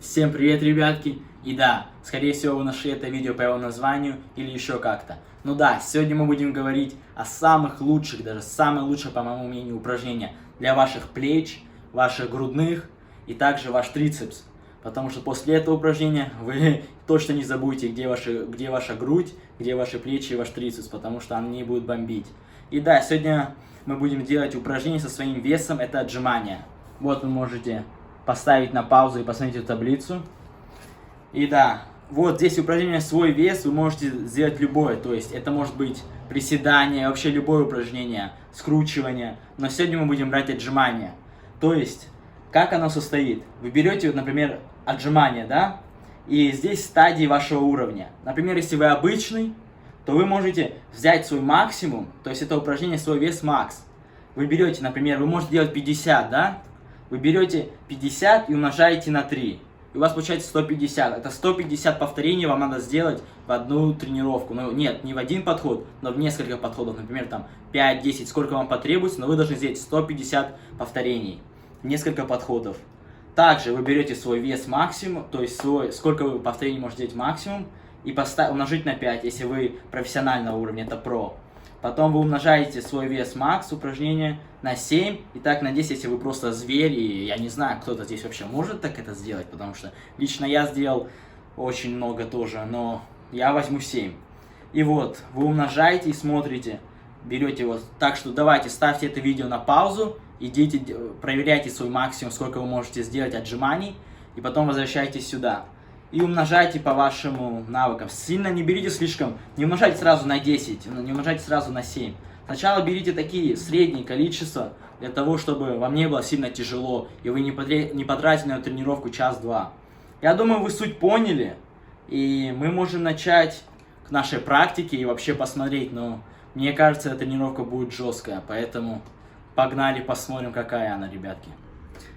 Всем привет, ребятки! И да, скорее всего вы нашли это видео по его названию или еще как-то. Ну да, сегодня мы будем говорить о самых лучших, даже самое лучшее, по моему мнению, упражнение для ваших плеч, ваших грудных и также ваш трицепс. Потому что после этого упражнения вы точно не забудете, где ваша грудь, где ваши плечи и ваш трицепс, потому что они будут бомбить. И да, сегодня мы будем делать упражнение со своим весом, это отжимания. Вот вы можете поставить на паузу и посмотреть эту таблицу. И да, вот здесь упражнение свой вес, вы можете сделать любое, то есть это может быть приседание, вообще любое упражнение, скручивание. Но сегодня мы будем брать отжимания. То есть, как оно состоит? Вы берете, вот, например, отжимания, да? И здесь стадии вашего уровня. Например, если вы обычный, то вы можете взять свой максимум, то есть это упражнение свой вес макс. Вы берете, например, вы можете делать 50, да? Вы берете 50 и умножаете на 3. И у вас получается 150. Это 150 повторений вам надо сделать в одну тренировку. Ну, нет, не в один подход, но в несколько подходов. Например, там 5-10, сколько вам потребуется, но вы должны сделать 150 повторений. Несколько подходов. Также вы берете свой вес максимум, то есть сколько вы повторений можете делать максимум, и умножить на 5, если вы профессионального уровня, это про. Потом вы умножаете свой вес макс упражнение на 7, и так на 10, если вы просто зверь, и я не знаю, кто-то здесь вообще может так это сделать, потому что лично я сделал очень много тоже, но я возьму 7. И вот, вы умножаете и смотрите, берете вот, так что давайте ставьте это видео на паузу, идите, проверяйте свой максимум, сколько вы можете сделать отжиманий, и потом возвращайтесь сюда. И умножайте по вашим навыкам. Сильно не берите слишком, не умножайте сразу на 10, не умножайте сразу на 7. Сначала берите такие средние количества, для того, чтобы вам не было сильно тяжело, и вы не потратили на тренировку час-два. Я думаю, вы суть поняли, и мы можем начать к нашей практике и вообще посмотреть, но мне кажется, эта тренировка будет жесткая, поэтому погнали, посмотрим, какая она, ребятки.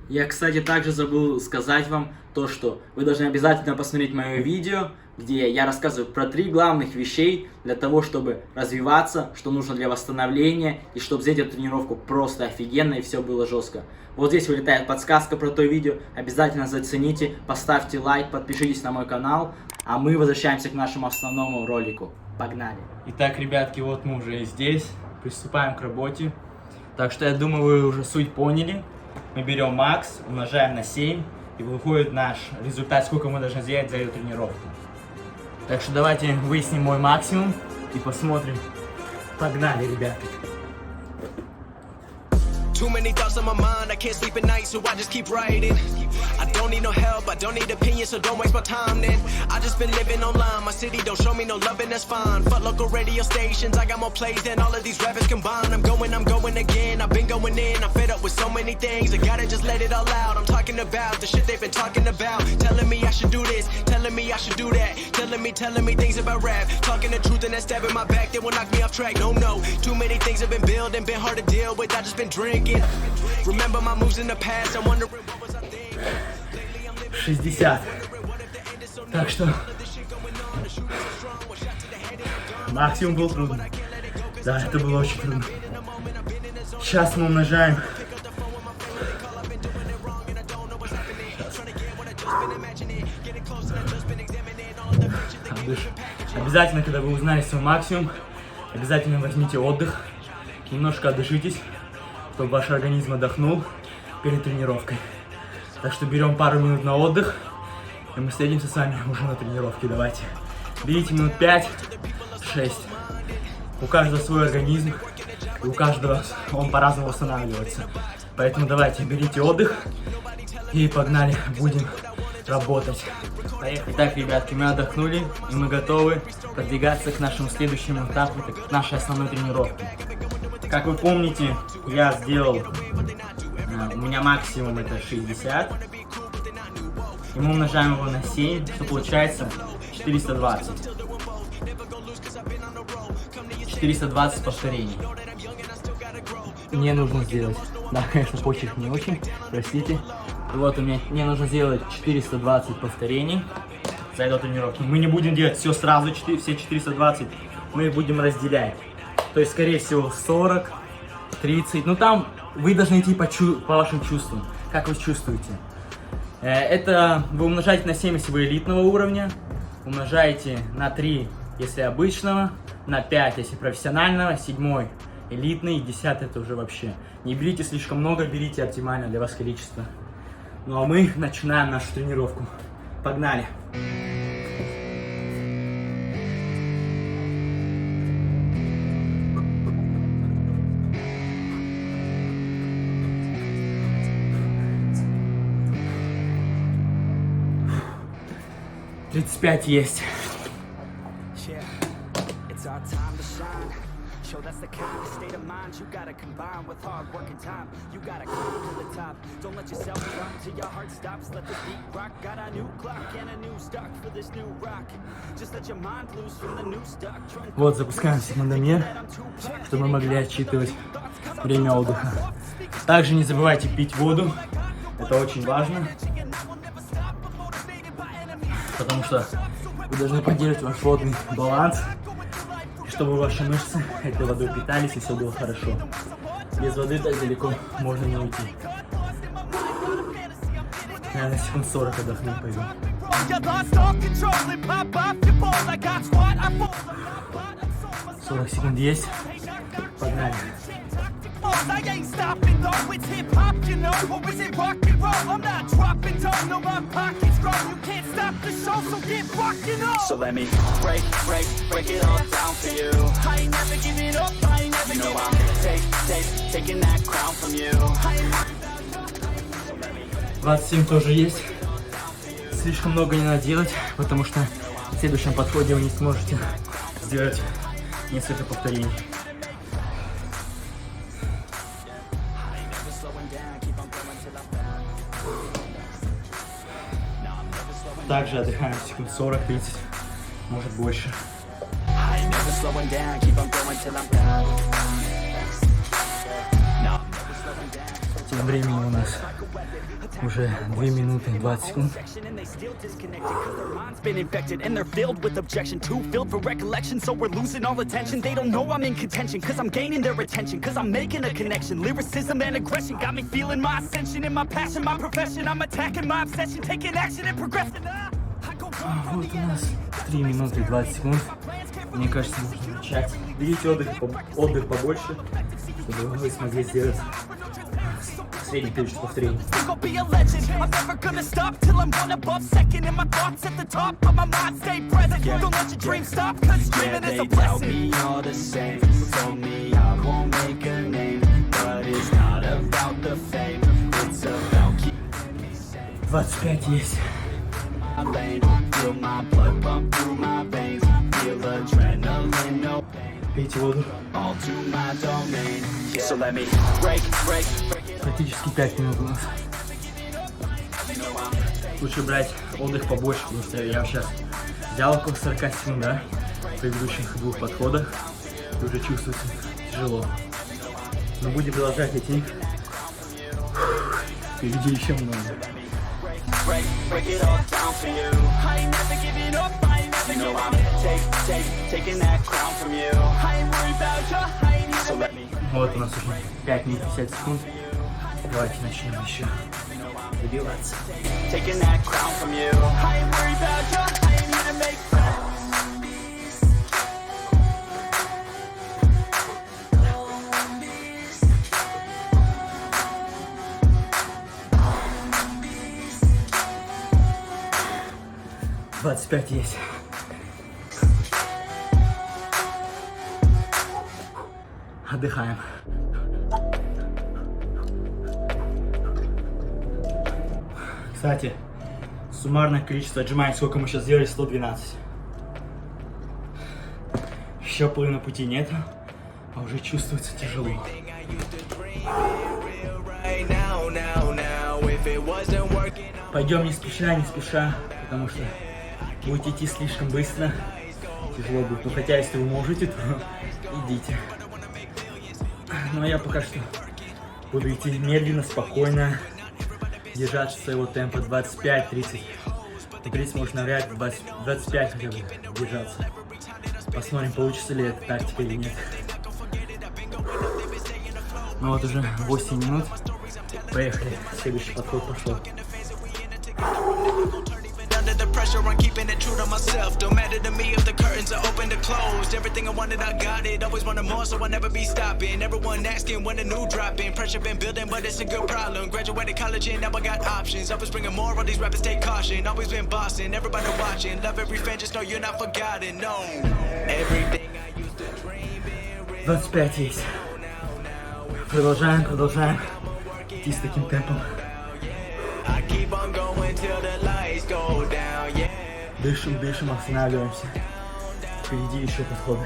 Я, кстати, также забыл сказать вам то, что вы должны обязательно посмотреть мое видео, где я рассказываю про 3 главных вещей для того, чтобы развиваться, что нужно для восстановления, и чтобы сделать эту тренировку просто офигенно и все было жестко. Вот здесь вылетает подсказка про то видео, обязательно зацените, поставьте лайк, подпишитесь на мой канал, а мы возвращаемся к нашему основному ролику. Погнали! Итак, ребятки, вот мы уже здесь, приступаем к работе. Так что я думаю, вы уже суть поняли. Мы берем макс, умножаем на 7, и выходит наш результат, сколько мы должны сделать за эту тренировку. Так что давайте выясним мой максимум и посмотрим. Погнали, ребята. Too many thoughts on my mind, I can't sleep at night, so I just keep writing. I don't need no help, I don't need opinions, so don't waste my time then. I just been living online, my city don't show me no love and that's fine. Fuck local radio stations, I got more plays than all of these rappers combined. I'm going again, I've been going in, I'm fed up with so many things. I gotta just let it all out, I'm talking about the shit they've been talking about. Telling me I should do this, telling me I should do that. Telling me things about rap. Talking the truth and that stab in my back, they will knock me off track. No, too many things have been building, been hard to deal with, I just been drinking. Remember my moves in the past, I'm wondering what was I thinking. 60. Так что максимум был трудно. Да, это было очень трудно. Сейчас мы умножаем. Обязательно, когда вы узнали свой максимум, обязательно возьмите отдых, немножко отдышитесь, чтобы ваш организм отдохнул перед тренировкой. Так что берем пару минут на отдых, и мы встретимся с вами уже на тренировке. Давайте. Берите минут 5-6. У каждого свой организм, и у каждого он по-разному восстанавливается. Поэтому давайте, берите отдых, и погнали, будем работать. Поехали. Итак, ребятки, мы отдохнули, и мы готовы продвигаться к нашему следующему этапу, к нашей основной тренировке. Как вы помните, я сделал, у меня максимум это 60, и мы умножаем его на 7, что получается 420. 420 повторений. Мне нужно сделать, да, конечно, почерк не очень, простите. И вот мне нужно сделать 420 повторений за эту тренировку. Мы не будем делать все сразу, все 420, мы их будем разделять. То есть, скорее всего, 40, 30. Ну, там вы должны идти по вашим чувствам. Как вы чувствуете? Это вы умножаете на 7, если вы элитного уровня, умножаете на 3, если обычного, на 5, если профессионального, 7 элитный, 10 это уже вообще. Не берите слишком много, берите оптимально для вас количество. Ну а мы начинаем нашу тренировку. Погнали! Пять есть. Show that's the kind of state of mind you gotta combine with hard work and time. You gotta climb to the top. Don't let yourself run till your heart stops. Let this beat rock. Got a new clock and a new stock for this new rock. Just let your mind loose from the new stock. Вот, запускаем секундомер, чтобы мы могли отсчитывать время отдыха. Также не забывайте пить воду. Это очень важно. Потому что вы должны поддерживать ваш водный баланс, чтобы ваши мышцы этой водой питались и все было хорошо. Без воды так далеко можно не уйти. Я на секунд 40 отдохну и пойду. 40 секунд есть. Погнали. I ain't stopping though, it's hip-hop, you know, or is it rock and roll? I'm not dropping down, no, my pocket's grow. You can't stop the show, so get rockin' up. So let me break it all down for you. I ain't never giving up, I ain't never giving up. I'm taking that crown from you. 27 тоже есть. Слишком много не надо делать, потому что в следующем подходе вы не сможете сделать несколько повторений. Также отдыхаем секунд 40-30, может больше. Тем временем у нас уже 2 минуты 20 секунд. Вот у нас 3 минуты 20 секунд. Мне кажется, нужно начать. Берите отдых побольше, чтобы вы смогли сделать средний количество повторений. Двадцать 25 есть. Пейте воду. Практически 5 минут у нас. Лучше брать отдых побольше, потому что я сейчас взял около 40 секунд, да, в предыдущих 2 подходах. И уже чувствуется тяжело. Но будем продолжать идти. Впереди еще много. Break it all down for you. I ain't never giving up, I ain't never giving up. Taking that crown from you. I ain't worried about you, I ain't even so let me. Вот у нас уже 5 минут 50 секунд. Давайте начнем еще добиваться. Taking that crown from you. I ain't worried about you, I ain't even make friends. Двадцать 5 есть. Отдыхаем. Кстати, суммарное количество отжиманий, сколько мы сейчас сделали, 112. Еще половины пути нет, а уже чувствуется тяжело. Пойдем не спеша, потому что будете идти слишком быстро, тяжело будет. Ну хотя если вы можете, то идите. Но я пока что буду идти медленно, спокойно, держаться своего темпа 25-30. 30 можно навряд, 25 хотя бы держаться. Посмотрим, получится ли эта тактика или нет. Ну вот уже 8 минут. Поехали. Следующий подход пошел. I'm keeping it true to myself. Don't matter to me if the curtains are open or closed. Everything I wanted, I got it. Always wanted more, so I'll never be stopping. Everyone asking when a new drop in. Pressure been building, but it's a good problem. Graduated college and now I got options. Always bringing more, all these rappers take caution. Always been bossing, everybody watching. Love every fan, just know you're not forgotten. No, everything I used to dream in. 25 есть. Продолжаем идти с таким темпом. I keep on going till the lights go down, yeah. Дышим, останавливаемся. Впереди еще подходы.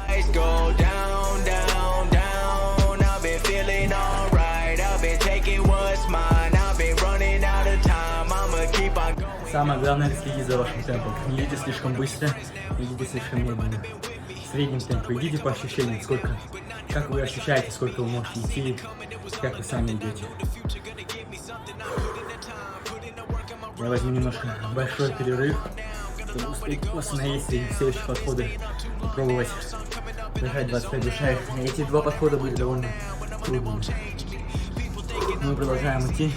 Lights go down, down, down. I've been feeling alright. I've been taking what's mine. I've been running out of time. I'ma keep on going. Самое главное — следить за вашим темпом. Не идите слишком быстро, не идите слишком медленно. В среднем темпе идите по ощущениям, как вы ощущаете, сколько вы можете идти, как вы сами идете. Я возьму немножко большой перерыв, чтобы успеть восстановиться и в следующие подходы попробовать дышать 25 душей. Эти два подхода были довольно трудными. Мы продолжаем идти.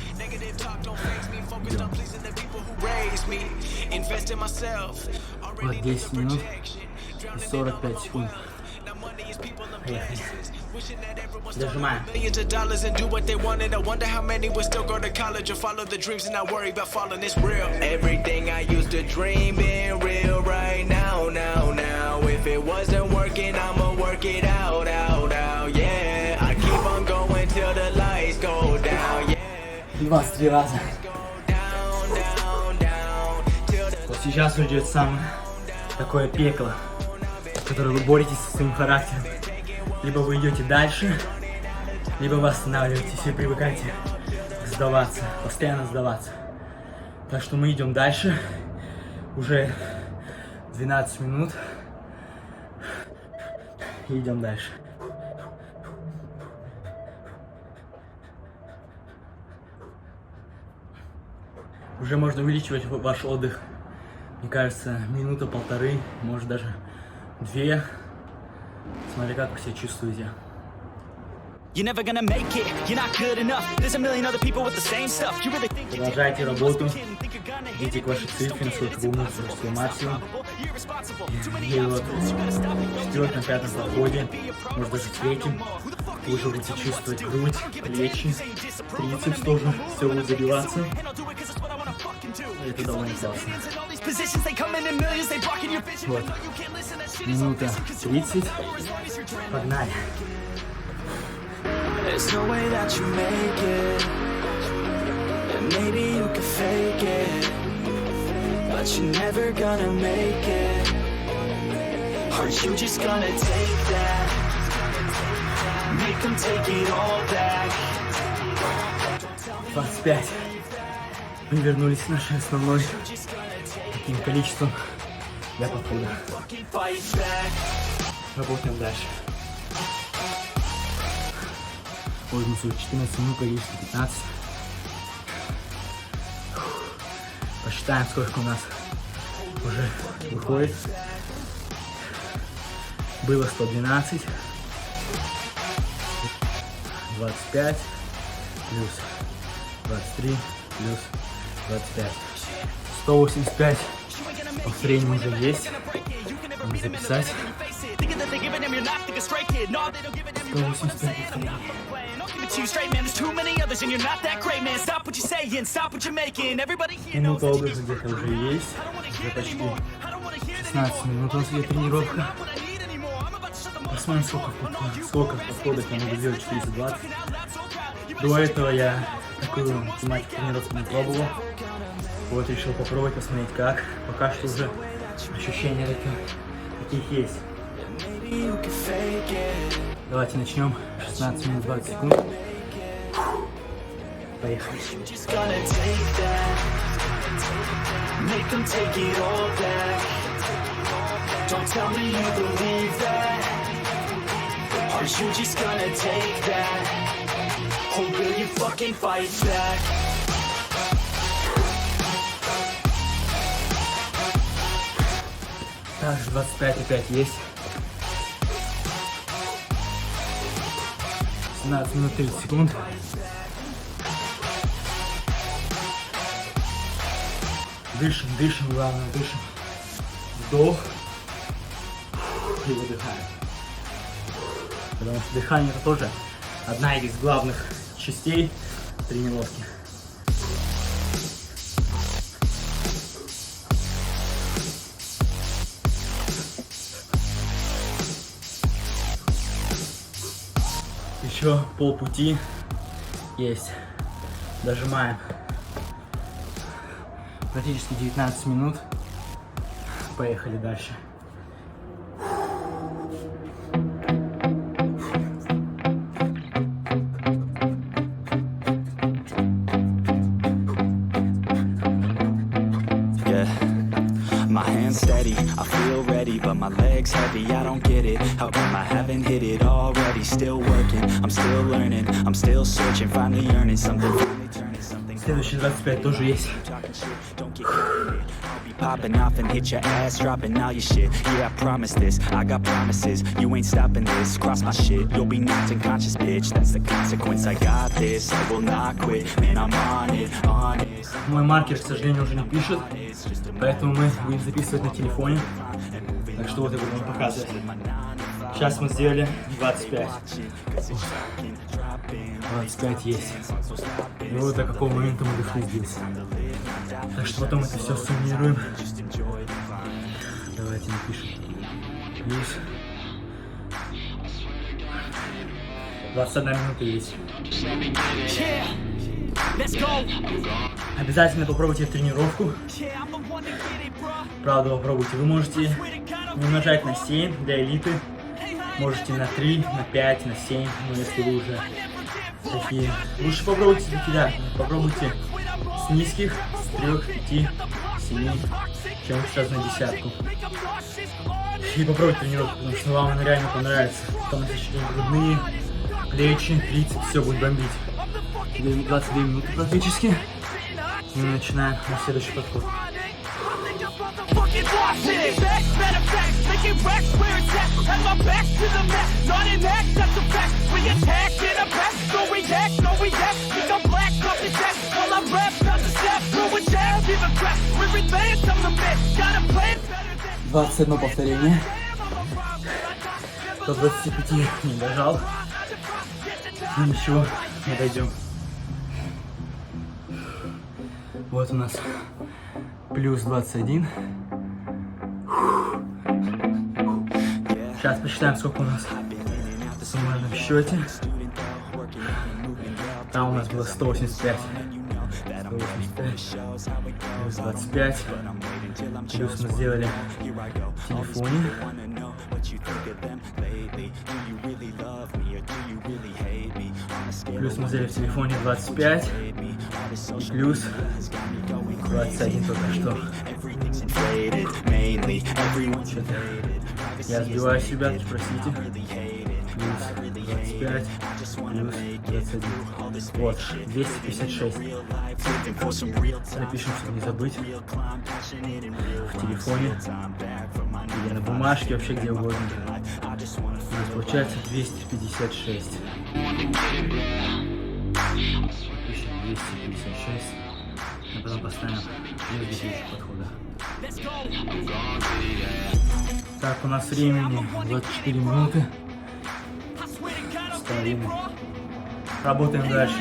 Идем. Вот 10 минут и 45 секунд. Поехали. Дожимаем. Millions of dollars and do what they wanted. I wonder how many would still go to college or follow the dreams and not worry about falling. It's real. Everything I used to dream being real right now, now. If it wasn't working, I'ma work it out, yeah. I keep on going till the lights go down, yeah. 23 раза. Вот сейчас уйдет самое такое пекло, в которое вы боретесь со своим характером. Либо вы идете дальше, либо вы останавливаетесь и привыкаете сдаваться, постоянно сдаваться. Так что мы идем дальше. Уже 12 минут. И идем дальше. Уже можно увеличивать ваш отдых. Мне кажется, минута-полторы, может даже 2. Смотри, как вы себя чувствуете. Продолжайте работу. Идите к вашей цифре, насколько вы умеете свой максимум. И вот в 4-5 подходе, может даже в 3-м, вы уже будете чувствовать грудь, плечи, трицепс тоже, все будет забиваться. Это довольно классно. Вот. Минута 30. Погнали. There's no way that you make it, and maybe you can fake it, but you're never gonna make it. Are you just gonna take that? Make them take it all back. 25. Мы вернулись к нашей основной таким количеством для подхода. Работаем дальше. Пользуемся 14 минут, количество 15. Посчитаем, сколько у нас уже выходит. Было 112. 25 плюс 23 плюс 25. 185 повторений уже есть. Надо записать. 185 повторений. Минута отдыха где-то уже есть. Уже почти 16 минут у нас идет тренировка. Посмотрим, сколько подходов я могу делать, 420. До этого я такую тематику тренировки не пробовал. Вот решил попробовать, посмотреть как. Пока что уже ощущения таких есть. Давайте начнем. 16 минут 20 секунд. Поехали. Are you just gonna take that? Or will you fucking fight back? Также 25,5 есть. 17 минут 30 секунд. Дышим, дышим, главное, дышим. Вдох и выдыхаем. Потому что дыхание это тоже одна из главных частей тренировки. Еще полпути есть. Дожимаем. Практически 19 минут. Поехали дальше. My hands steady, I feel ready, but my legs heavy, I don't get it. How come I haven't hit it already? Still working, I'm still learning, I'm still searching, finally earning something, finally turning something. Следующие 25 тоже есть. Popping off and hit your ass, dropping all your shit. Yeah, I promise this, I got promises. You ain't stopping this, cross my shit. You'll be knocked unconscious, bitch. That's the consequence. I got this, I will not quit. Man, I'm on it, honest. Мой маркер, к сожалению, уже не пишет, поэтому мы будем записывать на телефоне. Так что вот я буду вам показывать. Сейчас мы сделали 25. 25 есть. И вот до какого момента мы дошли здесь. Так что потом это все суммируем. Давайте напишем. Плюс 21 минута есть. Обязательно попробуйте тренировку. Правда, попробуйте. Вы можете умножать на 7 для элиты. Можете на 3, на 5, на 7. Но если вы уже такие... Лучше попробуйте такие, да. Попробуйте с низких, с 3, 5, 7, чем сразу на десятку. И попробуйте тренировку, потому что вам она реально понравится. Потом еще грудные, плечи, трицепс, все будет бомбить. 22 минуты практически. И мы начинаем на следующий подход. Двадцать одно повторение. До 25 не дожал. Ну ничего, не дойдем. Вот у нас плюс 21. Сейчас посчитаем, сколько у нас в суммарном счете. Там у нас было 185. 185 плюс 25. Плюс мы сделали в телефоне. Плюс мы сделали в телефоне 25. И плюс 21 только что. Я сбиваюсь, ребят, простите. Плюс 25, плюс 21. Вот, 256. Напишем, чтобы не забыть. В телефоне. Или на бумажке, вообще где угодно. У нас получается 256. 256. А потом поставим следующий подхода. Так, у нас времени 24 минуты. С половиной. Работаем дальше.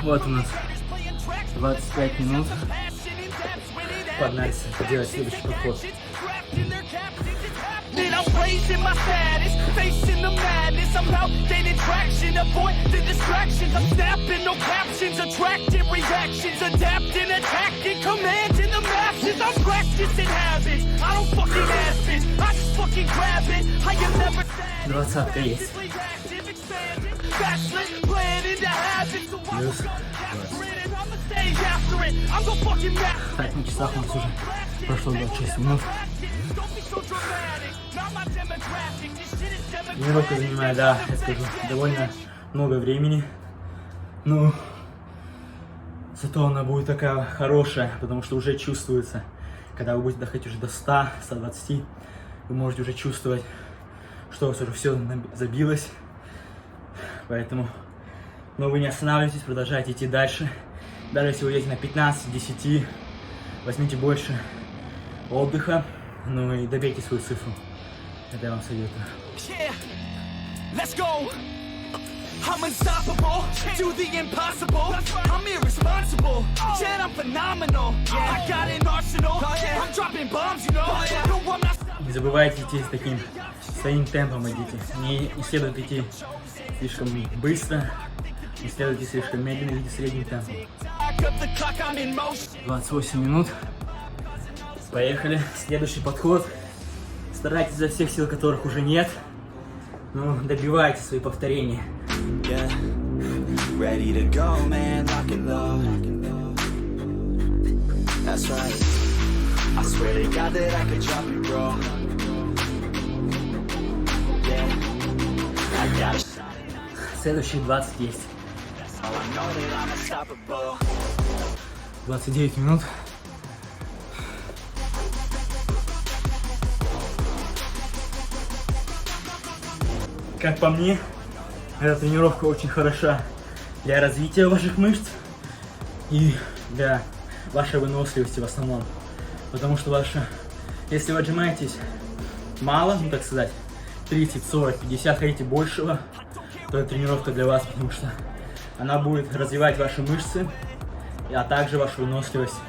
Вот у нас 25 минут. Погнали делать следующий подход. I'm blazing my status, facing the madness. I'm out gaining traction, avoid the distractions. I'm snapping, no captions, attracting reactions, adapting, attacking, commanding the masses. I'm practicing habits, I don't fucking ask it, I just fucking grab it. I am never sad. 20 есть. Плюс 20. Так, на часах у нас уже прошло 26 минут. Тренировка занимает, да, я скажу, довольно много времени. Ну, зато она будет такая хорошая, потому что уже чувствуется, когда вы будете доходить уже до 100, 120, вы можете уже чувствовать, что у вас уже все забилось. Поэтому Но вы не останавливайтесь, продолжайте идти дальше. Даже если вы идете на 15, 10, возьмите больше отдыха, ну и добейте свою цифру. Это я вам советую. Yeah, let's go. I'm unstoppable, do the impossible. I'm irresponsible, yet I'm phenomenal. I got an arsenal, I'm dropping bombs, you know. No, I'm not. Не забывайте идти с таким своим темпом идите. Не следует идти слишком быстро, не следует идти слишком медленно, идите средним темпом. 28 минут. Поехали. Следующий подход. Старайтесь изо всех сил, которых уже нет. Ну, добивайте свои повторения. Yeah, ready to go, man, lock and load. That's right. I swear to God that I could drop it, bro. Yeah, I got a shot. Следующие 20 есть. Oh, I know that I'm unstoppable. 29 минут. Как по мне, эта тренировка очень хороша для развития ваших мышц и для вашей выносливости в основном. Потому что если вы отжимаетесь мало, ну так сказать, 30, 40, 50, хотите большего, то это тренировка для вас, потому что она будет развивать ваши мышцы, а также вашу выносливость,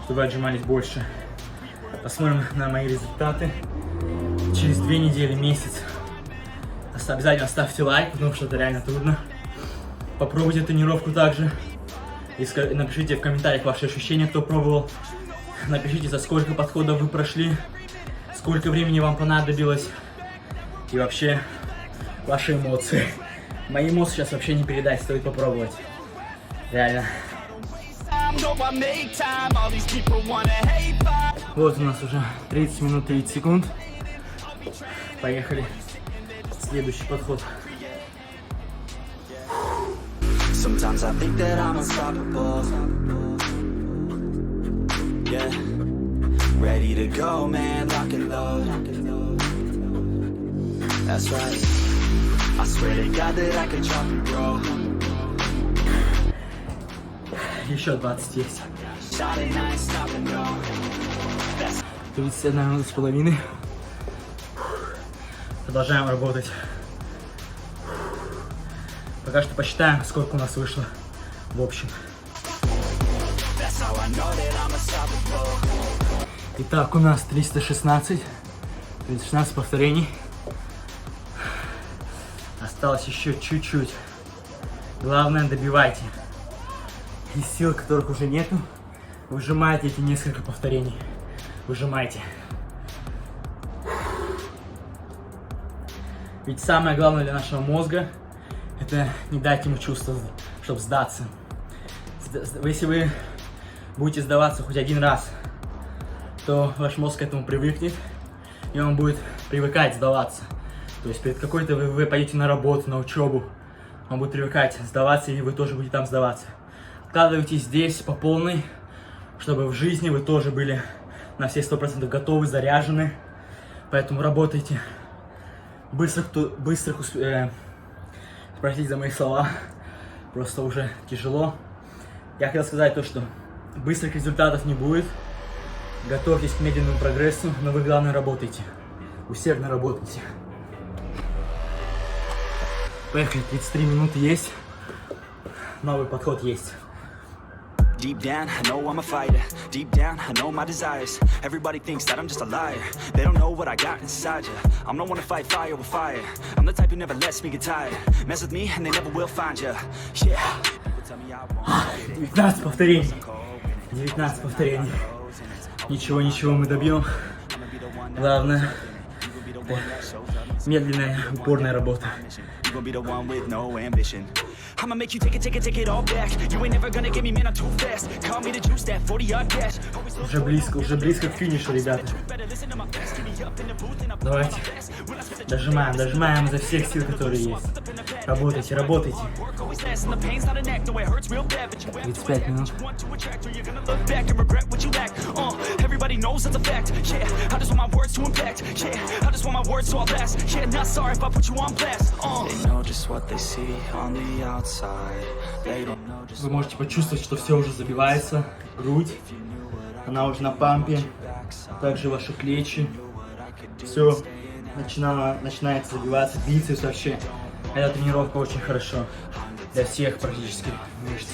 чтобы вы отжимались больше. Посмотрим на мои результаты через 2 недели, месяц. Обязательно ставьте лайк, потому что это реально трудно. Попробуйте тренировку также. И напишите в комментариях ваши ощущения, кто пробовал. Напишите, за сколько подходов вы прошли, сколько времени вам понадобилось. И вообще, ваши эмоции. Мои эмоции сейчас вообще не передать, стоит попробовать. Реально. Вот у нас уже 30 минут 30 секунд. Поехали. Следующий подход. Sometimes I think that I'm unstoppable. Yeah, ready to go, man, lock and load. That's right. I swear to God that I could drop it, bro. Еще 20 есть. Shot it, I ain't stopping, no. 31 минута с половиной. Продолжаем работать. Пока что посчитаем, сколько у нас вышло в общем. Итак, у нас 316 повторений. Осталось еще чуть-чуть. Главное, добивайте. Из сил, которых уже нету, выжимайте эти несколько повторений. Выжимайте. Ведь самое главное для нашего мозга — это не дать ему чувство, чтобы сдаться. Если вы будете сдаваться хоть один раз, то ваш мозг к этому привыкнет, и он будет привыкать сдаваться. То есть перед какой-то вы пойдете на работу, на учебу, он будет привыкать сдаваться, и вы тоже будете там сдаваться. Вкладывайтесь здесь по полной, чтобы в жизни вы тоже были на все 100% готовы, заряжены. Поэтому работайте. Быстро, простите за мои слова, просто уже тяжело. Я хотел сказать то, что быстрых результатов не будет. Готовьтесь к медленному прогрессу, но вы, главное, работайте. Усердно работайте. Поехали, 33 минуты есть. Новый подход есть. Deep down, I know I'm a fighter. Deep down, I know my desires. Everybody thinks that I'm just a liar. They don't know what I got inside ya. I'm the one to fight fire with fire. I'm the type who never lets me get tired. Mess with me and they never will find ya. Yeah. 19 повторений. 19 повторений. Ничего, мы добьем. Главное, медленная, упорная работа. You gon' be the one with no ambition. I'ma make you take it all back. You ain't never gonna get me, man, I'm too fast. Call me the juice, that 40-yard dash. Уже близко к финишу, ребята. Давайте. Дожимаем изо всех сил, которые есть. Работайте. 35 минут. Everybody knows that's a fact. Yeah, I just want my words to impact. Yeah, I just want my words to all last. Yeah, not sorry if I put you on blast. don't know just what they see on the outside. They don't know just Вы можете почувствовать, что все уже забивается, грудь, она уже на пампе, также ваши плечи, все начинает забиваться, бицепс вообще. Эта тренировка очень хорошо для всех практически мышц.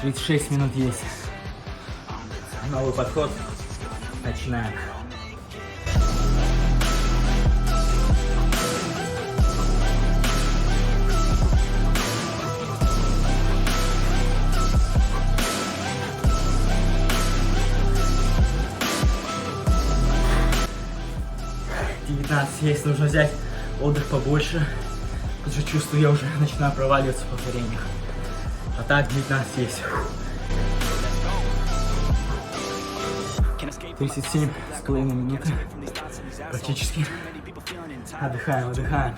36 минут есть. Новый подход. Начинаем. Есть, нужно взять отдых побольше, потому что чувствую, я уже начинаю проваливаться в повторениях. А так 19 есть. 37,5 минуты. Практически. Отдыхаем, отдыхаем.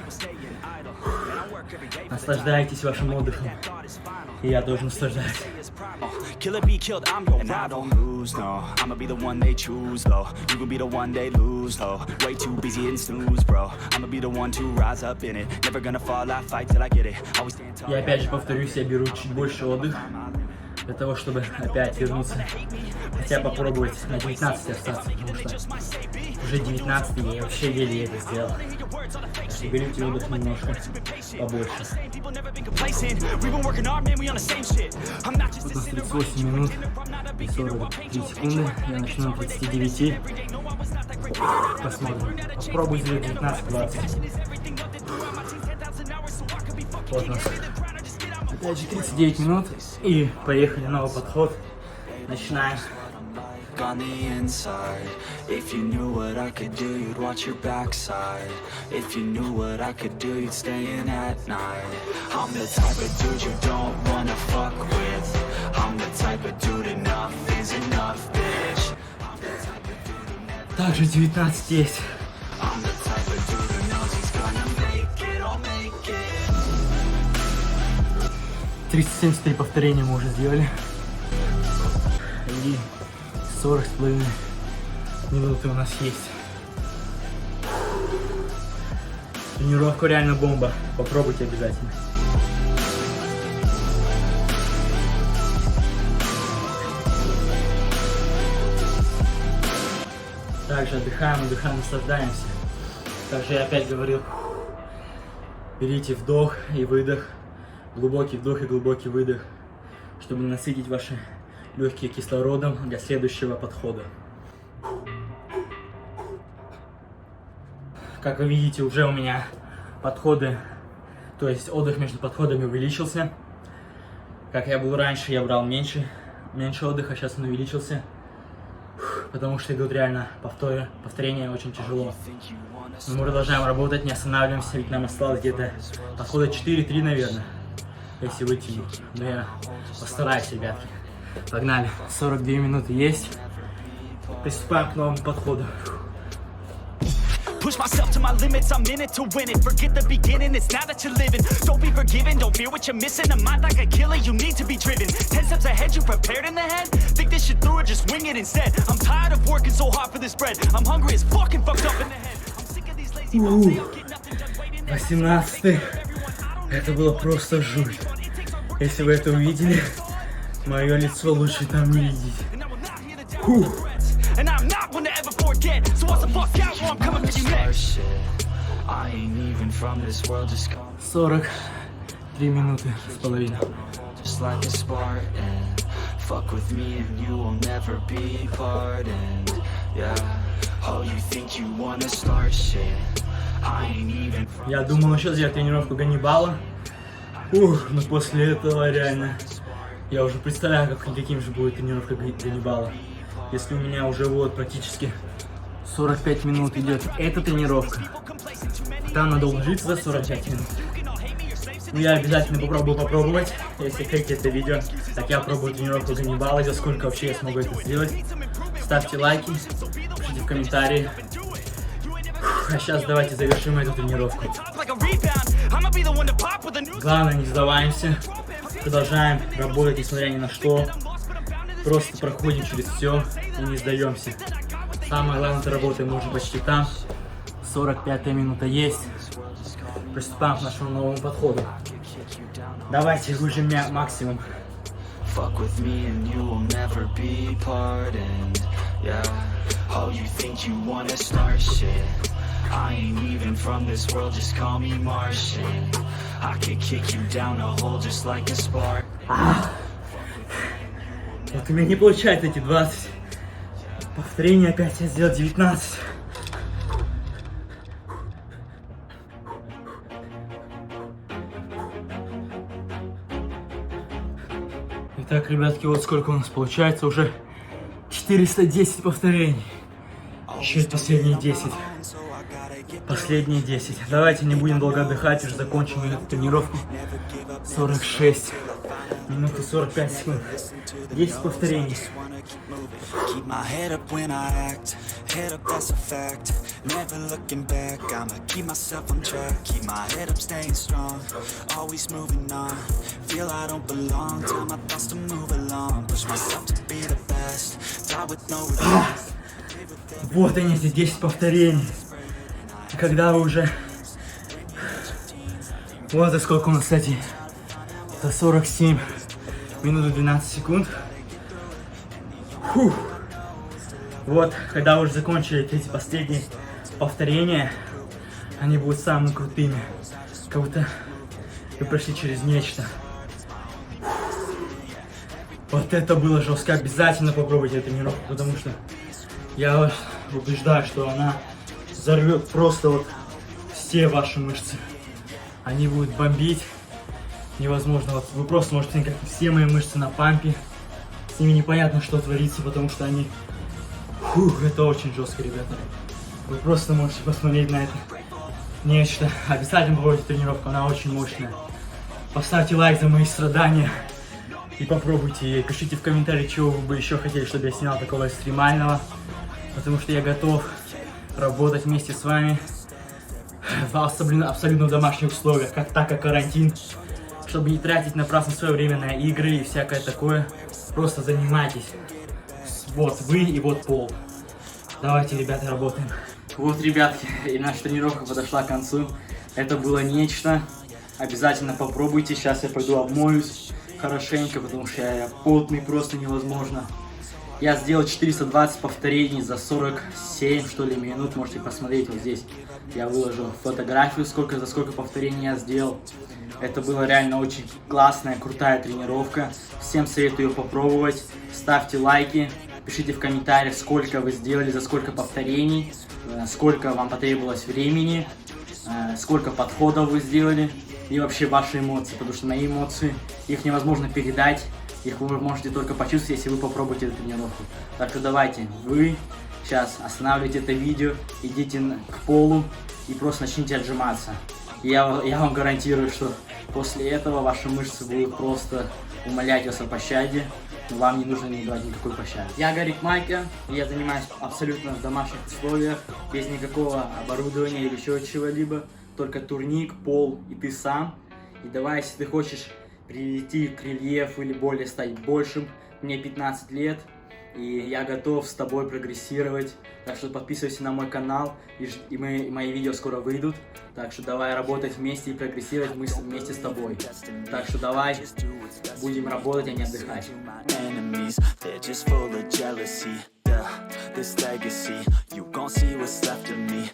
Наслаждайтесь вашим отдыхом. И я тоже наслаждаюсь. Killer be killed, I'm your and I don't lose, no. I'ma be the one they choose, though. You gon' be the one they lose, though. Way too busy hitting snooze, bro. I'ma be the one to rise up in it. Never gonna fall, I fight till I get it. Always stand tall. Я опять же повторюсь, я беру чуть больше отдых для того, чтобы опять вернуться. Хотя попробовать на 19 остаться, потому что уже 19 и я вообще еле это сделал. Берите отдых немножко побольше. Тут у нас 38 минут и 43 секунды. Я начну на 39. Посмотрим. Попробуй сделать 19-20. Вот у нас. Опять же 39 минут. И поехали, новый подход. Начинаем. On the inside, if you knew what I could do, you'd watch your backside. If you knew what I could do, you'd stay in at night. I'm the type of dude you don't wanna fuck with. I'm the type of dude enough is enough, bitch. Также 19 есть. I'm the type of dude who knows he's gonna make it, I'll make it. 373 повторения мы уже сделали. И 40,5 минуты у нас есть. Тренировка реально бомба. Попробуйте обязательно. Также отдыхаем, наслаждаемся. Также я опять говорил, берите вдох и выдох, глубокий вдох и глубокий выдох, чтобы насытить ваши легкие кислородом для следующего подхода. Как вы видите, уже у меня подходы, то есть отдых между подходами увеличился. Как я был раньше, я брал меньше отдыха, сейчас он увеличился. Потому что идут реально повторения очень тяжело. Но мы продолжаем работать, не останавливаемся, ведь нам осталось где-то подхода 4-3, наверное, если вытяну. Но я постараюсь, ребятки. Погнали. 42 минуты есть. Приступаем к новому подходу. Push myself to my limits, I'm in it to win it. Forget the beginning, it's now that you're living. Don't be forgiven, don't fear what you're missing. A mind like a killer, you need to be driven. 10 steps ahead, you prepared in the head? Think this shit through or just wing it instead? I'm tired of working so hard for this bread. I'm hungry as fucking fucked up in the head. I'm sick of these lazy bums, they don't get nothing done waiting. 18. Это было просто жуть. Если вы это увидели, мое лицо лучше там не видеть. And I'm not one to ever forget. So what's the fuck out while I'm coming for you next? I ain't even from this world, just come 43 минуты с половиной. just like a Spartan. Fuck with me and you will never be pardoned. Yeah. Oh, you think you wanna start shit? I ain't even from Я думал еще сделать тренировку Ганнибала. Но после этого реально я уже представляю, каким же будет тренировка Ганнибала. Если у меня уже вот практически 45 минут идет эта тренировка, там надо уложиться за 45 минут. Но я обязательно попробовать, если хотите это видео, так я пробую тренировку Ганнибала, за сколько вообще я смогу это сделать. Ставьте лайки, пишите в комментарии. А сейчас давайте завершим эту тренировку. Главное, не сдаваемся, продолжаем работать, несмотря ни на что. Просто проходим через все и не сдаемся. Самое главное, это работаем, мы уже почти там. 45 минута есть. приступаем к нашему новому подходу. Давайте выжим максимум. Fuck with me and you will never be pardoned. Yeah. Oh, you think you wanna start shit? I ain't even from this world, just call me Martian. I could kick you down a hole just like a spark. Вот у меня не получается эти 20 повторений, опять я сделал 19. Итак, ребятки, вот сколько у нас получается уже 410 повторений. Еще последние 10. Последние 10. Давайте не будем долго отдыхать, уже закончим эту тренировку. 46 минут и 45 секунд. 10 повторений. Keep my head up when I act, head up that's a fact, never looking back, I'ma keep myself on track, keep my head up staying strong, always moving on, feel I don't belong, tell my thoughts to move along, push myself to be the best, die with no regrets. Вот они, эти 10 повторений. И когда вы уже... Вот за сколько у нас, кстати, за 47 минут и 12 секунд. Фух. Вот, когда вы уже закончили эти последние повторения, они будут самыми крутыми. Как будто вы прошли через нечто. Вот это было жестко. Обязательно попробуйте эту тренировку, потому что я вас убеждаю, что она взорвет просто вот все ваши мышцы. Они будут бомбить. Невозможно. Вот вы просто можете, как все мои мышцы на пампе. С ними непонятно, что творится, потому что они... Фух, это очень жестко, ребята. Вы просто можете посмотреть на это нечто. Обязательно попробуйте тренировку, она очень мощная. Поставьте лайк за мои страдания. И попробуйте, пишите в комментарии, чего вы бы еще хотели, чтобы я снял такого экстремального. Потому что я готов работать вместе с вами в абсолютно домашних условиях, так как карантин. Чтобы не тратить напрасно свое время на игры и всякое такое. Просто занимайтесь. Вот вы и вот пол. Давайте, ребята, работаем. Вот, ребятки, и наша тренировка подошла к концу. Это было нечто. Обязательно попробуйте. Сейчас я пойду обмоюсь хорошенько, потому что я потный просто невозможно. Я сделал 420 повторений за 47, что ли, минут. Можете посмотреть вот здесь. Я выложил фотографию, за сколько повторений я сделал. Это была реально очень классная, крутая тренировка. Всем советую ее попробовать. Ставьте лайки, пишите в комментариях, сколько вы сделали, за сколько повторений, сколько вам потребовалось времени, сколько подходов вы сделали и вообще ваши эмоции, потому что мои эмоции, их невозможно передать, их вы можете только почувствовать, если вы попробуете эту тренировку. Так что давайте, вы сейчас останавливайте это видео, идите к полу и просто начните отжиматься. Я вам гарантирую, что после этого ваши мышцы будут просто умолять вас о пощаде, но вам не нужно не давать никакой пощады. Я Гарик Майка, и я занимаюсь абсолютно в домашних условиях, без никакого оборудования или еще чего-либо, только турник, пол и ты сам. И давай, если ты хочешь прийти к рельефу или более стать большим, мне 15 лет, и я готов с тобой прогрессировать. Так что подписывайся на мой канал, и мои видео скоро выйдут. Так что давай работать вместе и прогрессировать вместе с тобой. Так что давай, будем работать, а не отдыхать. Enemies, they're just full of jealousy. Yeah, this legacy, you gon' see what's left of me.